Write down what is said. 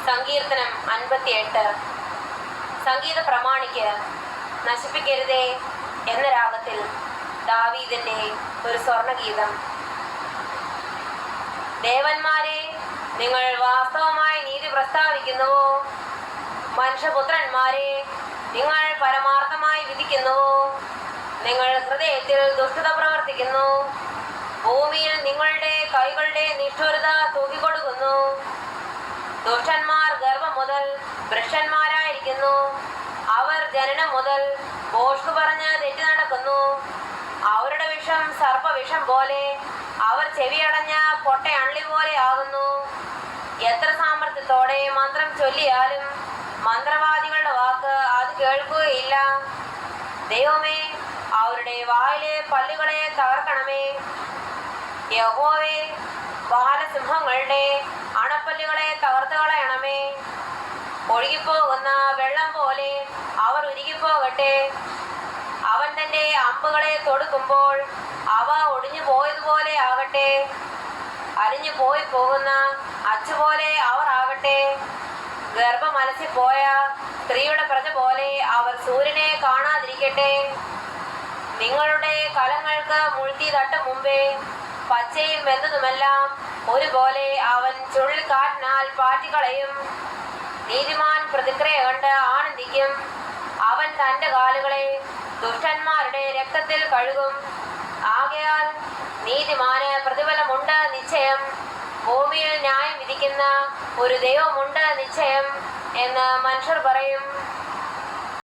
സങ്കീർത്തനം 58. സംഗീത പ്രമാണിക്ക് നശിപ്പിക്കരുതേ എന്ന രാഗത്തിൽ ദാവീദിന്റെ ഒരു സ്വർണഗീതം. ദേവന്മാരെ, നിങ്ങൾ വാസ്തവമായി നീതി പ്രസ്താവിക്കുന്നുവോ? മനുഷ്യപുത്രന്മാരെ, നിങ്ങൾ പരമാർത്ഥമായി വിധിക്കുന്നുവോ? നിങ്ങൾ ഹൃദയത്തിൽ ദുഷ്ടത പ്രവർത്തിക്കുന്നു. ഭൂമിയിൽ നിങ്ങളുടെ കൈകളുടെ നിഷ്ഠുരത തൂക്കിക്കൊടുക്കുന്നു. ദുഷ്ടന്മാർ ഗർഭം മുതൽ ഭ്രഷ്ടന്മാരായിരിക്കുന്നു. അവർ ജനനം മുതൽ ഭോഷ്കു പറഞ്ഞ് തെറ്റി നടക്കുന്നു. അവരുടെ വിഷം സർപ്പവിഷം പോലെ, അവർ ചെവിയടഞ്ഞ പൊട്ടയണലി പോലെ ആകുന്നു. എത്ര സാമർത്ഥ്യത്തോടെ മന്ത്രം ചൊല്ലിയാലും മന്ത്രവാദികളുടെ വാക്ക് അത് കേൾക്കുകയില്ല. ദൈവമേ, അവരുടെ വായിലെ പല്ലുകളെ തകർക്കണമേ. യഹോവേ, ബാലസിംഹങ്ങളുടെ അണപ്പല്ലുകളെ തകർത്ത് കളയണമേ. ഒഴുകിപ്പോകുന്ന വെള്ളം പോലെ അവർ ഉരുകിപ്പോകട്ടെ. അവൻ തന്റെ അമ്പുകളെ തൊടുക്കുമ്പോൾ അവ ഒടിഞ്ഞു പോയതുപോലെ ആകട്ടെ. അരിഞ്ഞു പോയി പോകുന്ന അച്ചുപോലെ അവർ ആകട്ടെ. ഗർഭമലസിപ്പോയ സ്ത്രീയുടെ പ്രജ പോലെ അവർ സൂര്യനെ കാണാതിരിക്കട്ടെ. നിങ്ങളുടെ കലങ്ങൾക്ക് മുഴുത്തി തട്ടും മുമ്പേ പച്ചയും വെന്തതുമെല്ലാം ഒരുപോലെ അവൻ ചുഴലിക്കാറ്റിനാൽ പാറ്റിക്കളയും. നീതിമാൻ പ്രതിക്രിയ കണ്ട് ആനന്ദിക്കും. അവൻ തന്റെ കാലുകളെ ദുഷ്ടന്മാരുടെ രക്തത്തിൽ കഴുകും. ആകയാൽ നീതിമാന് പ്രതിഫലമുണ്ട് നിശ്ചയം. ഭൂമിയിൽ ന്യായം വിധിക്കുന്ന ഒരു ദൈവമുണ്ട് നിശ്ചയം എന്ന് മനുഷ്യർ പറയും.